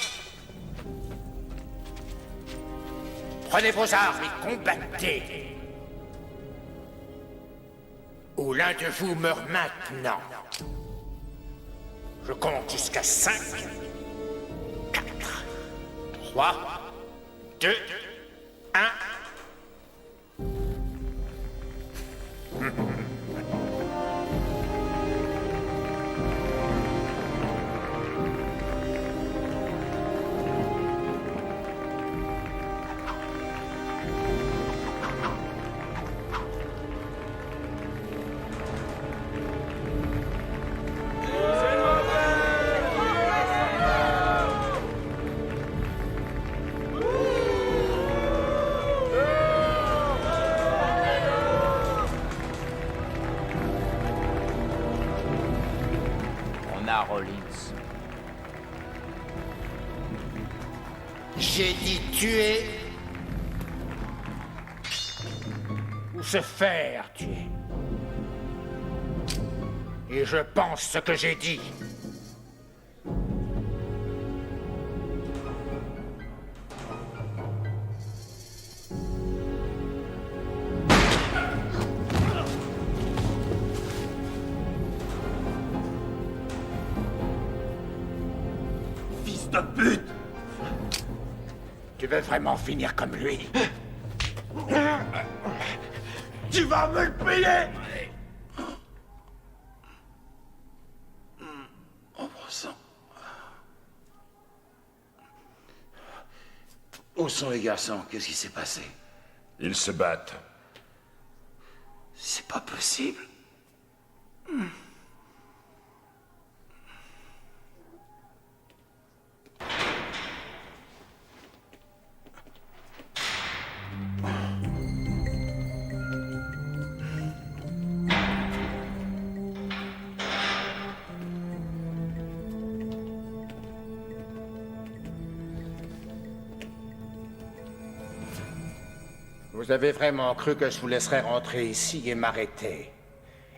Prenez vos armes et combattez. Ou l'un de vous meurt maintenant. Je compte jusqu'à 5, 4, 3, 2, 1.
Rollins.
J'ai dit tuer ou se faire tuer. Et je pense ce que j'ai dit.
De pute!
Tu veux vraiment finir comme lui?
Tu vas me le payer! Oh, bon sang. Où sont les garçons? Qu'est-ce qui s'est passé?
Ils se battent.
C'est pas possible.
Vous avez vraiment cru que je vous laisserais rentrer ici et m'arrêter?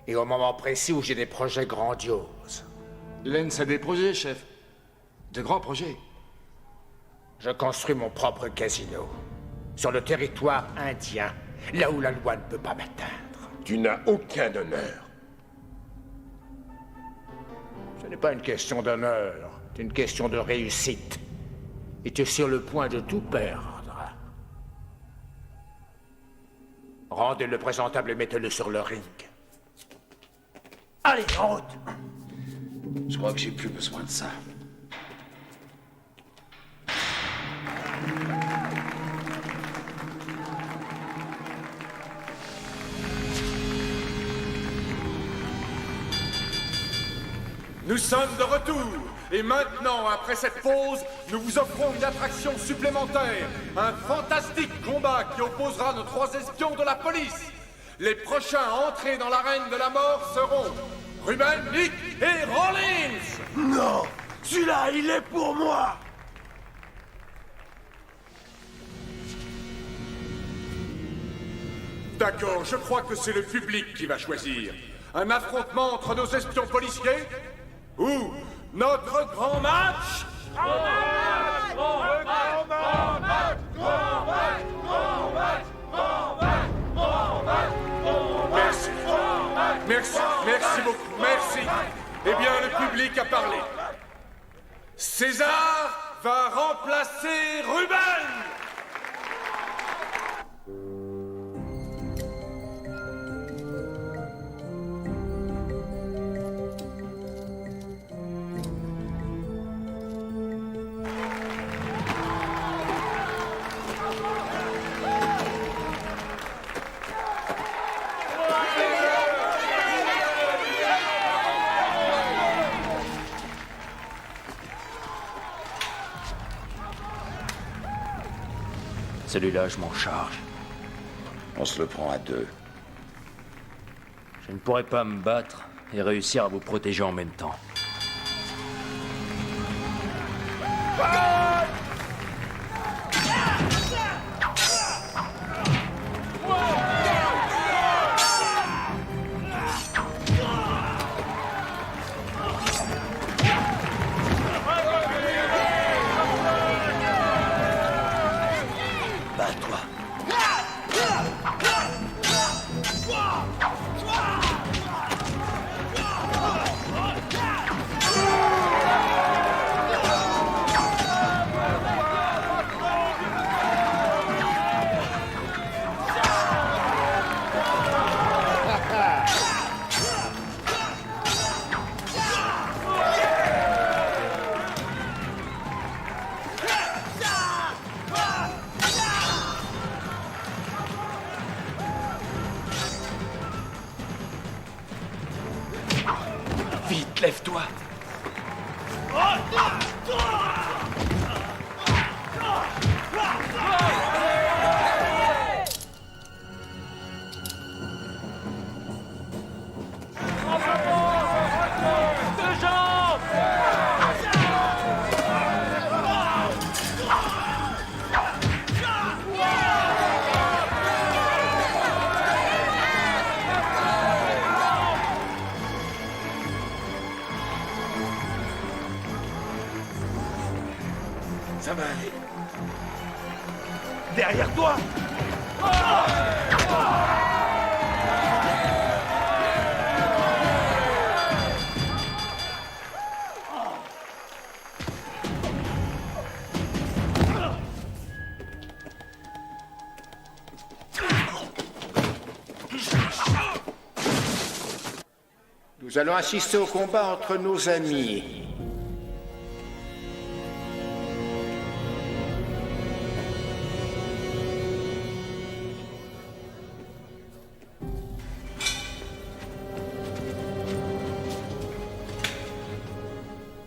Et au moment précis où j'ai des projets grandioses.
Lens a des projets, chef. De grands projets.
Je construis mon propre casino. Sur le territoire indien, là où la loi ne peut pas m'atteindre.
Tu n'as aucun honneur.
Ce n'est pas une question d'honneur, c'est une question de réussite. Et tu es sur le point de tout perdre. Rendez-le présentable et mettez-le sur le ring.
Allez, en route! Je crois que j'ai plus besoin de ça.
Nous sommes de retour. Et maintenant, après cette pause, nous vous offrons une attraction supplémentaire. Un fantastique combat qui opposera nos 3 espions de la police. Les prochains à entrer dans l'arène de la mort seront Ruben, Nick et Rollins.
Non! Celui-là, il est pour moi!
D'accord, je crois que c'est le public qui va choisir. Un affrontement entre nos espions policiers? Ou notre grand match? Merci. Merci beaucoup. Merci. Eh bien, le public a parlé. César va remplacer Ruben!
Celui-là, je m'en charge.
On se le prend à deux.
Je ne pourrais pas me battre et réussir à vous protéger en même temps.
Vite, lève-toi. Ça va aller. Derrière toi!
Nous allons assister au combat entre nos amis.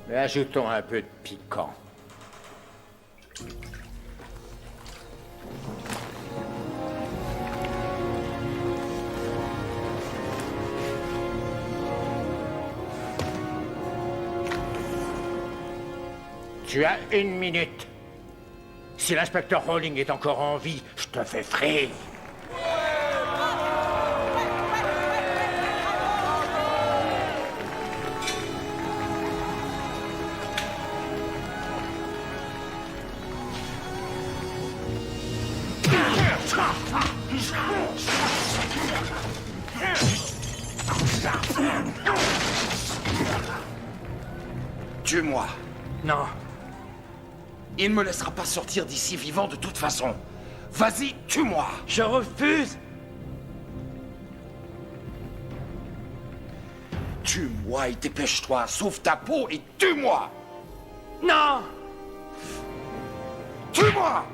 Mais ajoutons un peu de piquant. Tu as 1 minute. Si l'inspecteur Rowling est encore en vie, je te fais frire.
Tue-moi.
Non.
Il ne me laissera pas sortir d'ici vivant de toute façon. Vas-y, tue-moi.
Je refuse.
Tue-moi et dépêche-toi. Sauve ta peau et tue-moi.
Non.
Tue-moi.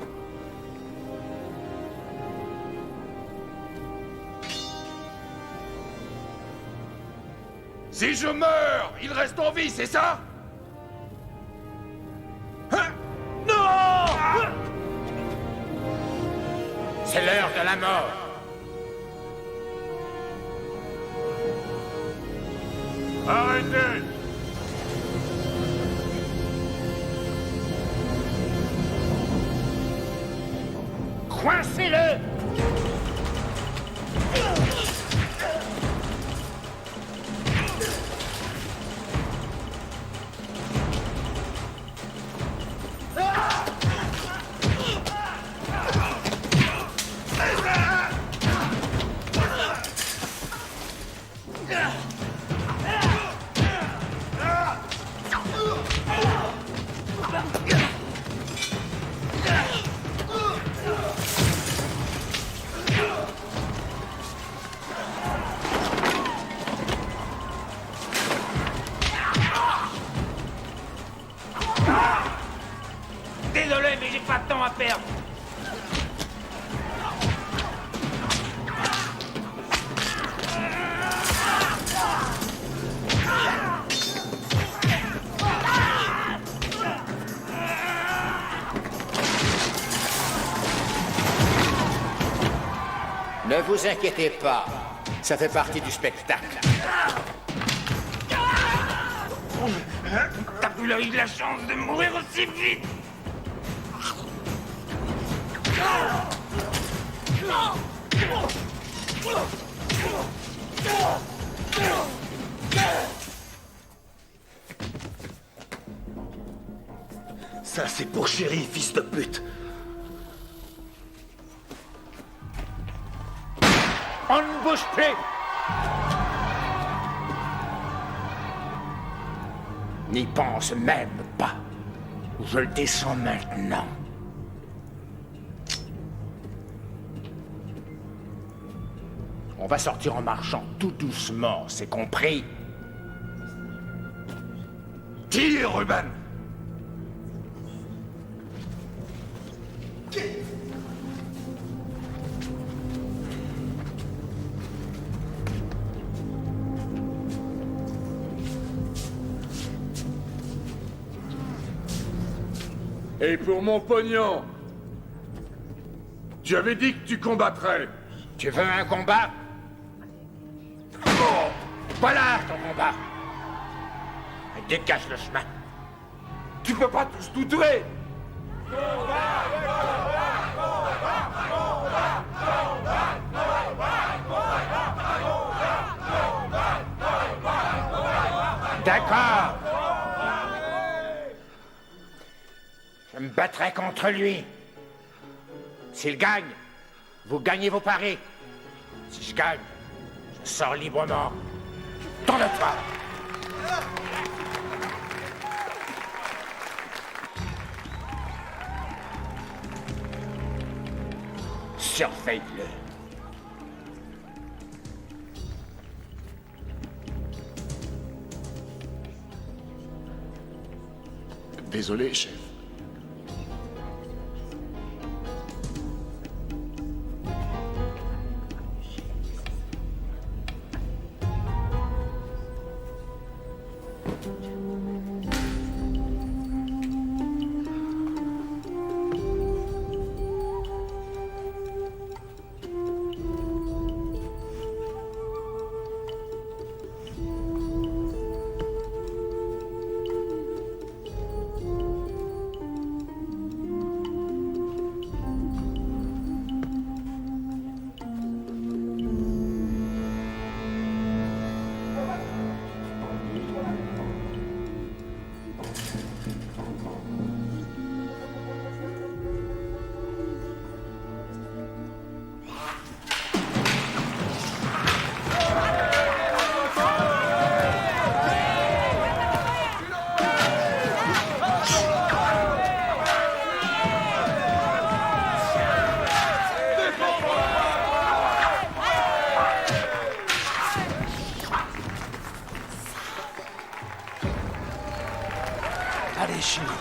Si je meurs, il reste en vie, c'est ça? Hein? Non!
C'est l'heure de la mort.
Arrêtez!
Coincez-le! vous inquiétez pas. Ça fait partie du spectacle.
T'as plus eu la chance de mourir aussi vite.
Ça, c'est pour Chéri, fils de pute.
On ne bouge plus. N'y pense même pas. Je le descends maintenant. On va sortir en marchant tout doucement, c'est compris?
Tire, Ruben!
Et pour mon pognon, tu avais dit que tu combattrais.
Tu veux un combat? Oh, voilà ton combat. Dégage le chemin.
Tu peux pas tous tout tuer!
D'accord. Je me battrai contre lui. S'il gagne, vous gagnez vos paris. Si je gagne, je sors librement. Tourne-toi. Surveille-le.
Désolé, chef.
Allez, Shingo.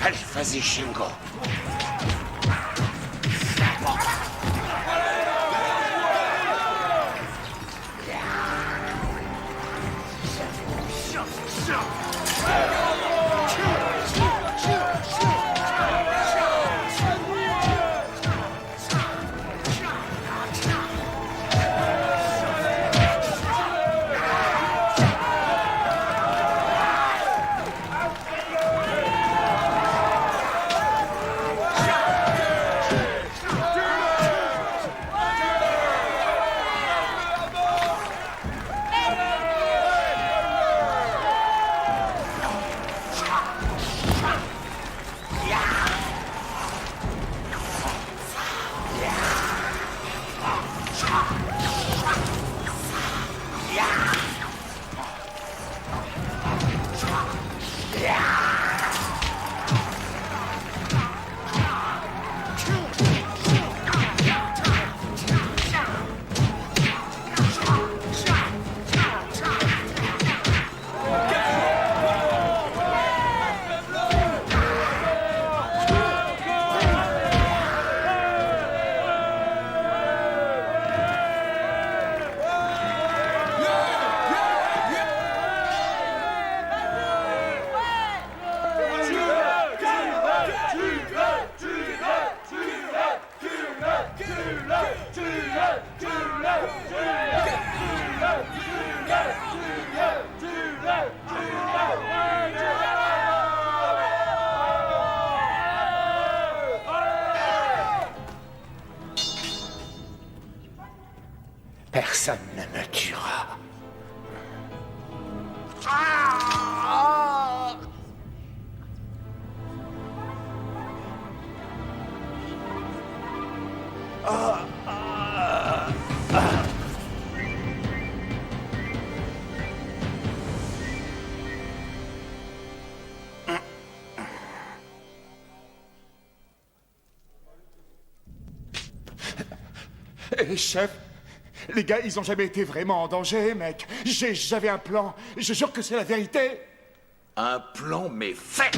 Allez, vas-y, Shingo.
Personne ne me tuera.
Eh, chef, les gars, ils ont jamais été vraiment en danger, mec. J'avais un plan. Je jure que c'est la vérité.
Un plan, mais fait.